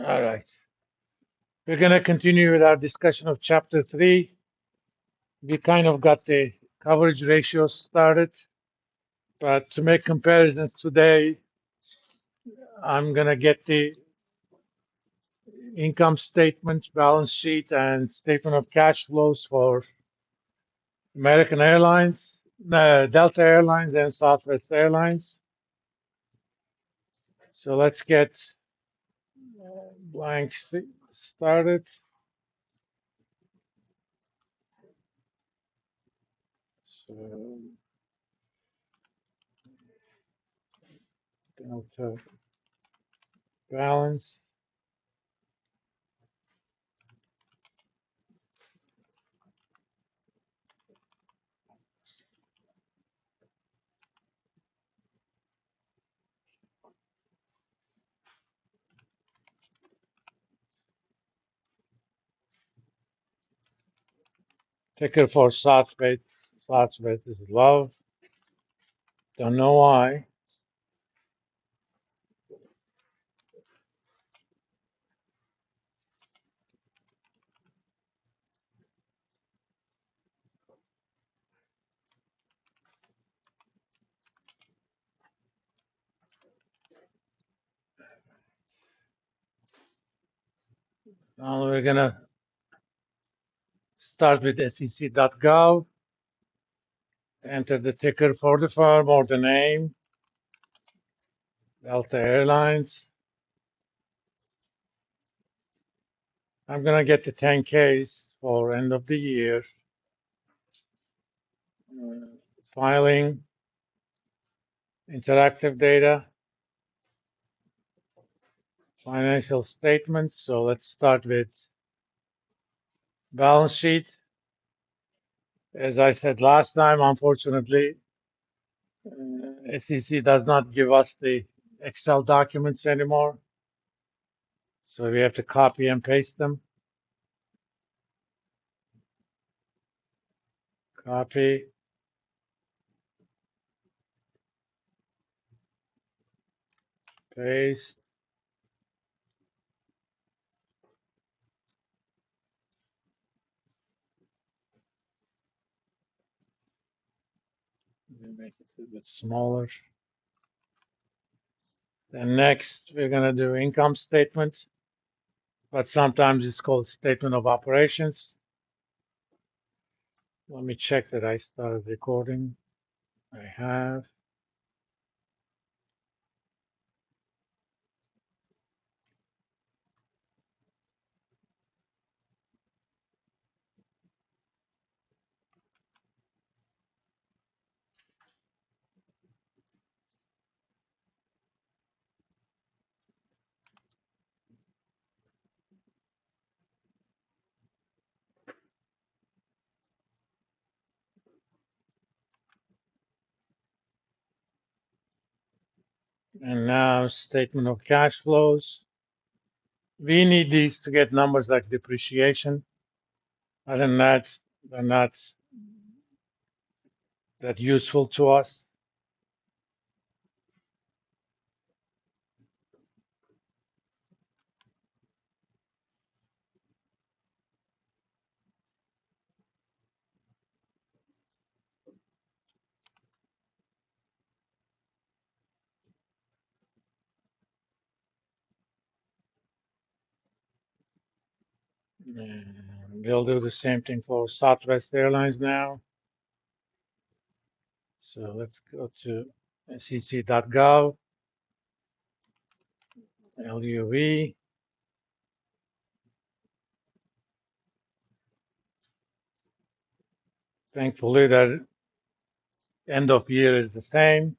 All right. We're going to continue with our discussion of chapter 3. We kind of got the coverage ratios started, but to make comparisons today, I'm going to get the income statement, balance sheet, and statement of cash flows for American Airlines, Delta Airlines, and Southwest Airlines. So let's get blank started. So Delta balance. Ticker for Southwest. Southwest is love. Don't know why. Now we're gonna start with sec.gov. Enter the ticker for the firm or the name. Delta Airlines. I'm gonna get the 10Ks for end of the year. Filing, interactive data, financial statements. So let's start with balance sheet. As I said last time, unfortunately, SEC does not give us the Excel documents anymore. So we have to copy and paste them. Copy, paste. Let me make it a bit smaller. Then next, we're going to do income statement, but sometimes it's called statement of operations. Let me check that I started recording. I have. And now statement of cash flows. We need these to get numbers like depreciation. Other than that, they're not that useful to us. And we'll do the same thing for Southwest Airlines now. So let's go to sec.gov, LUV. Thankfully, that end of year is the same.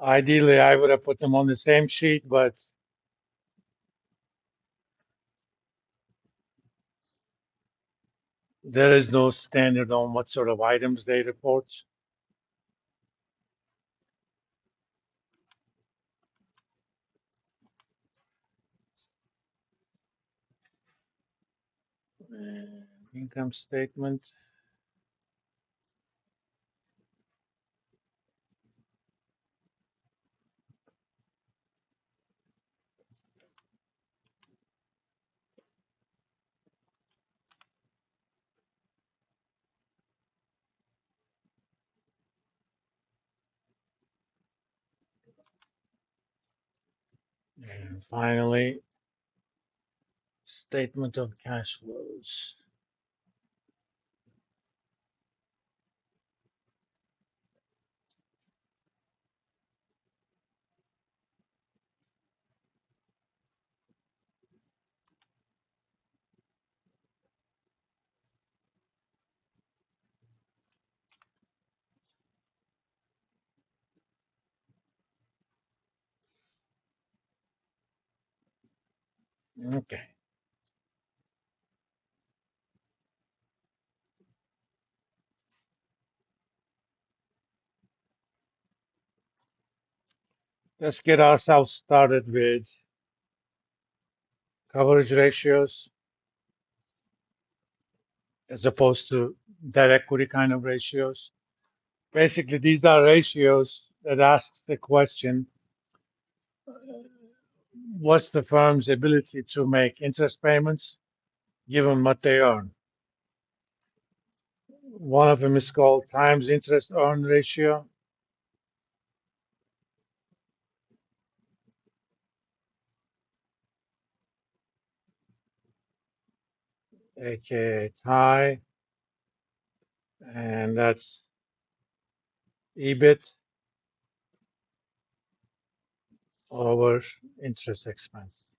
Ideally, I would have put them on the same sheet, but There is no standard on what sort of items they report. Income statement. And finally, statement of cash flows. Okay, let's get ourselves started with coverage ratios as opposed to debt equity kind of ratios. Basically, these are ratios that asks the question, what's the firm's ability to make interest payments given what they earn? One of them is called times interest earned ratio, aka TIE, and that's EBIT over interest expense.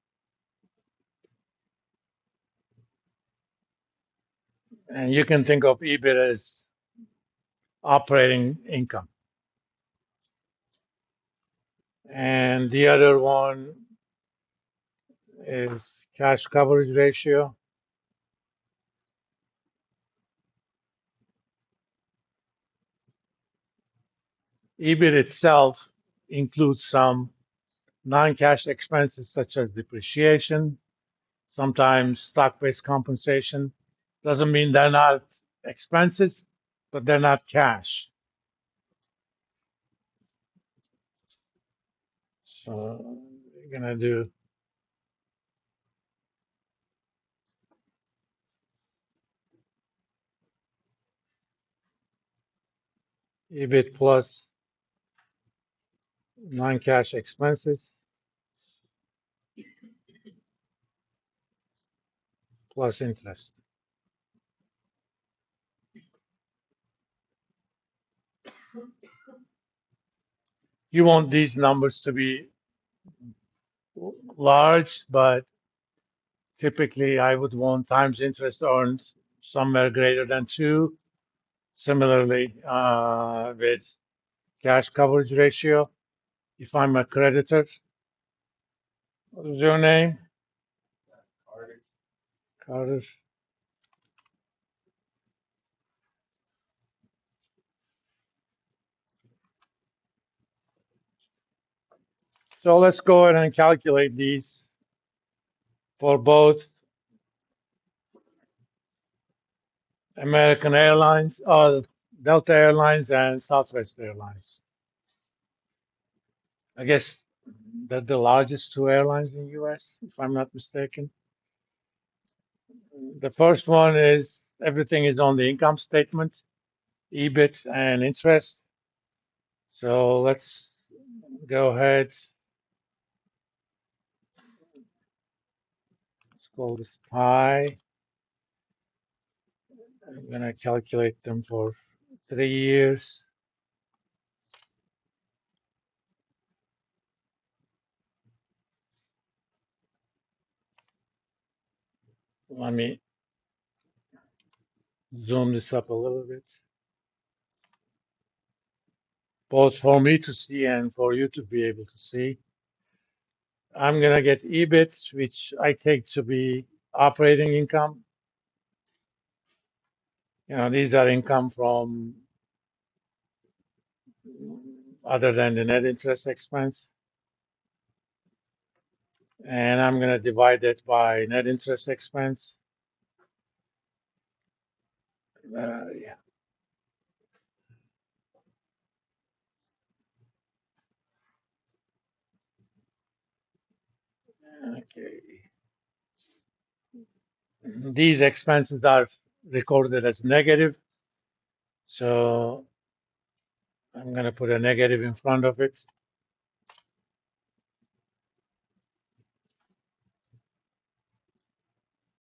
And you can think of EBIT as operating income. And the other one is cash coverage ratio. EBIT itself includes some non-cash expenses such as depreciation, sometimes stock-based compensation. Doesn't mean they're not expenses, but they're not cash. So we're gonna do EBIT plus non-cash expenses plus interest. You want these numbers to be large, but typically I would want times interest earned somewhere greater than 2. Similarly, with cash coverage ratio, if I'm a creditor, what is your name? Carter. So let's go ahead and calculate these for both American Airlines, Delta Airlines, and Southwest Airlines. I guess they're the largest two airlines in the US, if I'm not mistaken. The first one is everything is on the income statement, EBIT and interest. So let's go ahead. Let's call this pi. I'm going to calculate them for 3 years. Let me zoom this up a little bit, both for me to see and for you to be able to see. I'm going to get EBIT, which I take to be operating income, These are income from other than the net interest expense. And I'm going to divide it by net interest expense. Yeah. Okay. These expenses are recorded as negative, so I'm going to put a negative in front of it.